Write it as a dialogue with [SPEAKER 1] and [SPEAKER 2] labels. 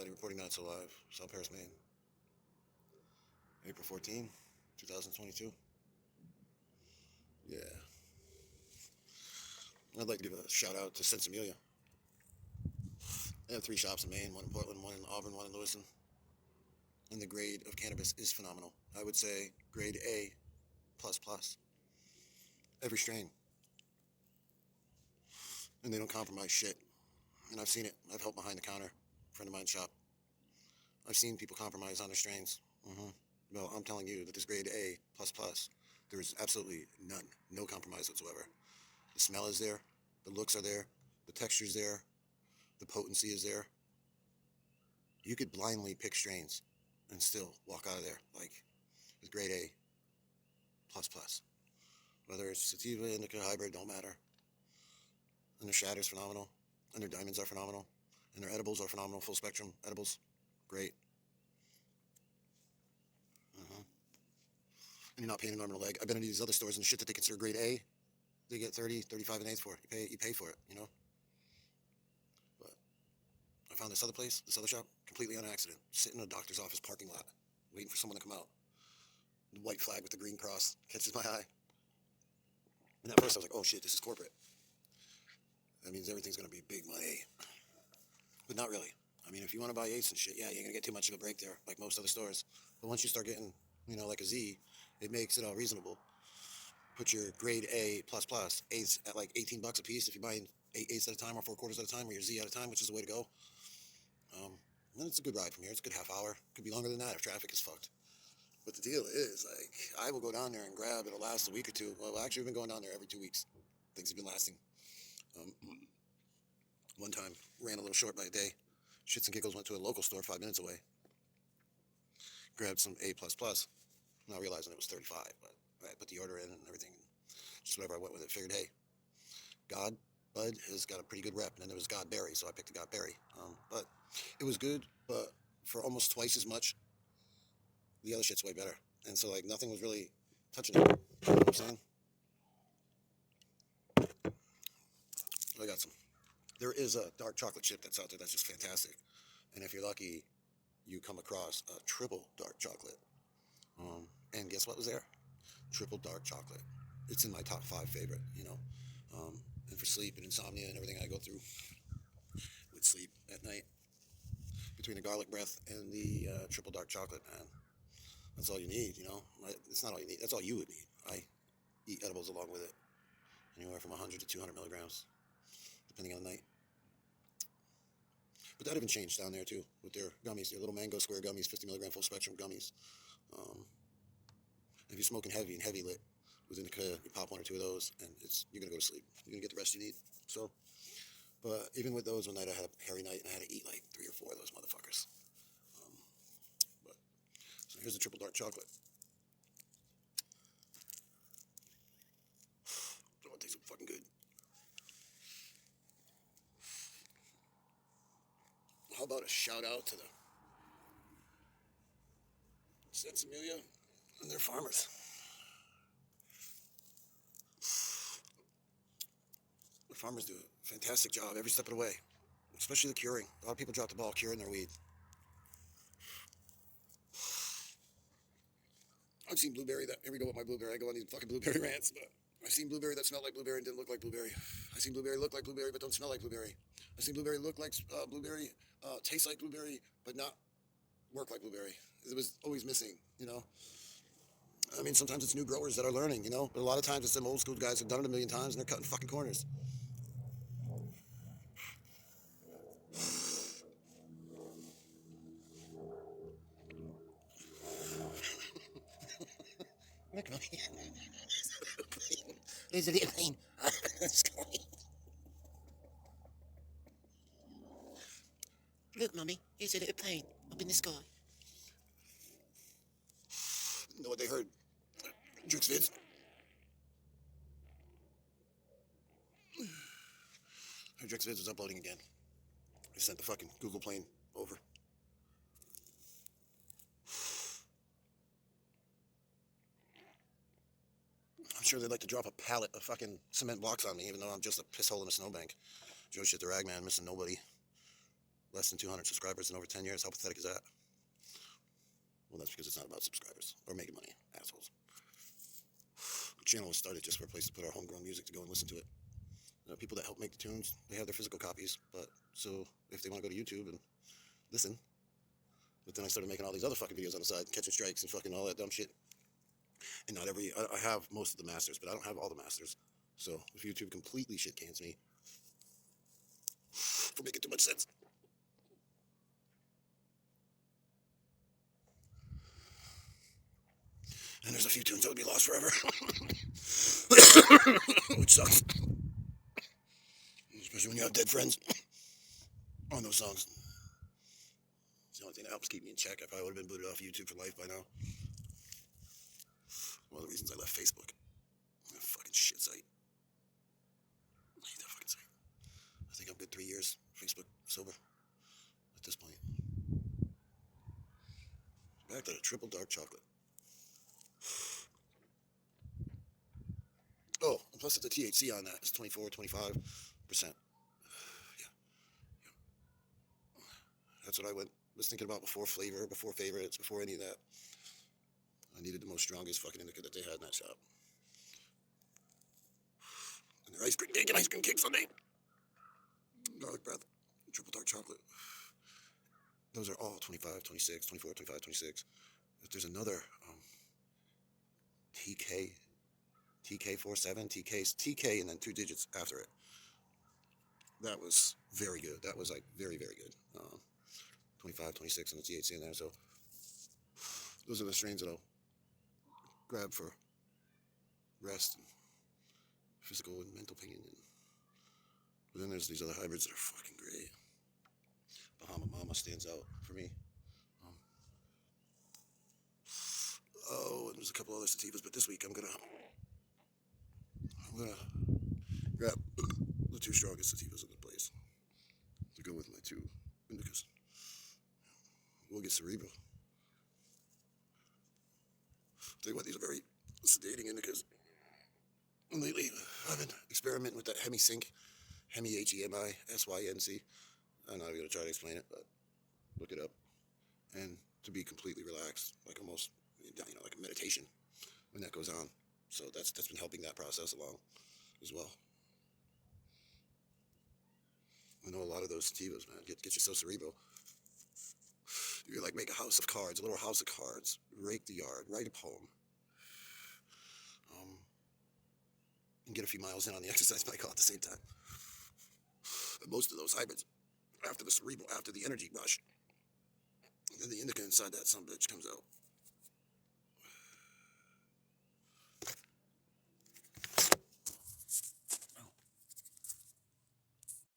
[SPEAKER 1] Lady reporting not so live. South Paris, Maine. April 14, 2022. Yeah. I'd like to give a shout out to Sensimilia. They have 3 shops in Maine, one in Portland, one in Auburn, one in Lewiston. And the grade of cannabis is phenomenal. I would say grade A++. Every strain. And they don't compromise shit. And I've seen it. I've helped behind the counter. A friend of mine's shop. I've seen people compromise on their strains. Well, I'm telling you that this grade A++, there's absolutely none. No compromise whatsoever. The smell is there. The looks are there. The texture's there. The potency is there. You could blindly pick strains and still walk out of there like with grade A++. Whether it's sativa, indica, hybrid, don't matter. And their shatter's phenomenal. And their diamonds are phenomenal. And their edibles are phenomenal. Full spectrum edibles. Great. And you're not paying an arm and a leg. I've been into these other stores and the shit that they consider grade A, they get 30, 35 an eighth for it. You pay for it, you know? But I found this other place, this other shop, completely on accident. Sitting in a doctor's office parking lot, waiting for someone to come out. The white flag with the green cross catches my eye. And at first I was like, oh shit, this is corporate. That means everything's going to be big money. But not really. I mean, if you want to buy eighths and shit, yeah, you're going to get too much of a break there, like most other stores. But once you start getting, like a Z, it makes it all reasonable. Put your grade A++ eighths at like $18 a piece if you're buying 8 eighths at a time or 4 quarters at a time or your Z at a time, which is the way to go. And it's a good ride from here. It's a good half hour. Could be longer than that if traffic is fucked. But the deal is, like, I will go down there and grab. It'll last a week or two. Well, actually, we've been going down there every 2 weeks. Things have been lasting. One time, ran a little short by a day. Shits and giggles went to a local store 5 minutes away. Grabbed some A++. Not realizing it was 35, but I put the order in and everything. Just whatever I went with it. Figured, hey, Bud has got a pretty good rep. And then there was Godberry, so I picked the Godberry. But it was good, but for almost twice as much, the other shit's way better. And so, like, nothing was really touching it. You know what I'm saying? I got some. There is a dark chocolate chip that's out there that's just fantastic. And if you're lucky, you come across a triple dark chocolate. And guess what was there? Triple dark chocolate. It's in my top 5 favorite, and for sleep and insomnia and everything I go through with sleep at night, between the garlic breath and the triple dark chocolate, man, that's all you need, It's not all you need. That's all you would need. I eat edibles along with it, anywhere from 100 to 200 milligrams, depending on the night. But that even changed down there too with their gummies, their little mango square gummies, 50 milligram full spectrum gummies. If you're smoking heavy and heavy lit with indica, you pop 1 or 2 of those, and you're gonna go to sleep. You're gonna get the rest you need. So, but even with those, one night I had a hairy night and I had to eat like 3 or 4 of those motherfuckers. So here's the triple dark chocolate. Oh, it tastes so fucking good. How about a shout out to the Sensimilia and their farmers. The farmers do a fantastic job every step of the way, especially the curing. A lot of people drop the ball curing their weed. I've seen blueberry that, here we go with my blueberry. I go on these fucking blueberry rants, but I've seen blueberry that smelled like blueberry and didn't look like blueberry. I've seen blueberry look like blueberry but don't smell like blueberry. I've seen blueberry look like blueberry, taste like blueberry, but not work like blueberry. It was always missing, I mean, sometimes it's new growers that are learning, but a lot of times it's some old school guys who've done it a million times and they're cutting fucking corners. Look, Mommy. Is it a plane? Look, Mommy. Is it a plane up in the sky? You know what they heard? Drix Vids. Drix Vids was uploading again. They sent the fucking Google plane over. I'm sure they'd like to drop a pallet of fucking cement blocks on me, even though I'm just a piss hole in a snowbank. Joe shit the rag man, missing nobody. less than 200 subscribers in over 10 years. How pathetic is that? Well, that's because it's not about subscribers or making money, assholes. The channel was started just for a place to put our homegrown music to go and listen to it. People that help make the tunes, they have their physical copies, but so if they want to go to YouTube and listen, but then I started making all these other fucking videos on the side, catching strikes and fucking all that dumb shit. And not every, I have most of the masters, but I don't have all the masters. So if YouTube completely shit cans me for making too much sense. And there's a few tunes that would be lost forever. Which sucks. Especially when you have dead friends on those songs. It's the only thing that helps keep me in check. I probably would have been booted off YouTube for life by now. One of the reasons I left Facebook. That fucking shit site. I hate that fucking site. I think I'm good 3 years Facebook sober at this point. Back to the triple dark chocolate. Oh, and plus the THC on that is 24, 25%. Yeah. That's what I was thinking about before flavor, before favorites, before any of that. I needed the most strongest fucking indica that they had in that shop. And their ice cream cake and ice cream cake sundae. Garlic breath, triple dark chocolate. Those are all 25, 26, 24, 25, 26. But there's another TK47, TK, and then 2 digits after it. That was very good. That was like very, very good. 25, 26, and the THC in there. So those are the strains that I'll grab for rest and physical and mental pain. But then there's these other hybrids that are fucking great. Bahama Mama stands out for me. And there's a couple other sativas, but this week I'm gonna grab the 2 strongest sativas in the place to go with my 2 indicas. We'll get cerebral. Tell you what, these are very sedating indicas. And lately, I've been experimenting with that Hemi-Sync, Hemi-Hemi-Sync. I'm not even going to try to explain it, but look it up. And to be completely relaxed, like almost, like a meditation when that goes on. So that's been helping that process along as well. I know a lot of those sativas, man, get you so cerebral. You like make a house of cards, a little house of cards, rake the yard, write a poem, and get a few miles in on the exercise bike all at the same time. And most of those hybrids, after the cerebral, after the energy rush, then the indica inside that son of a bitch comes out.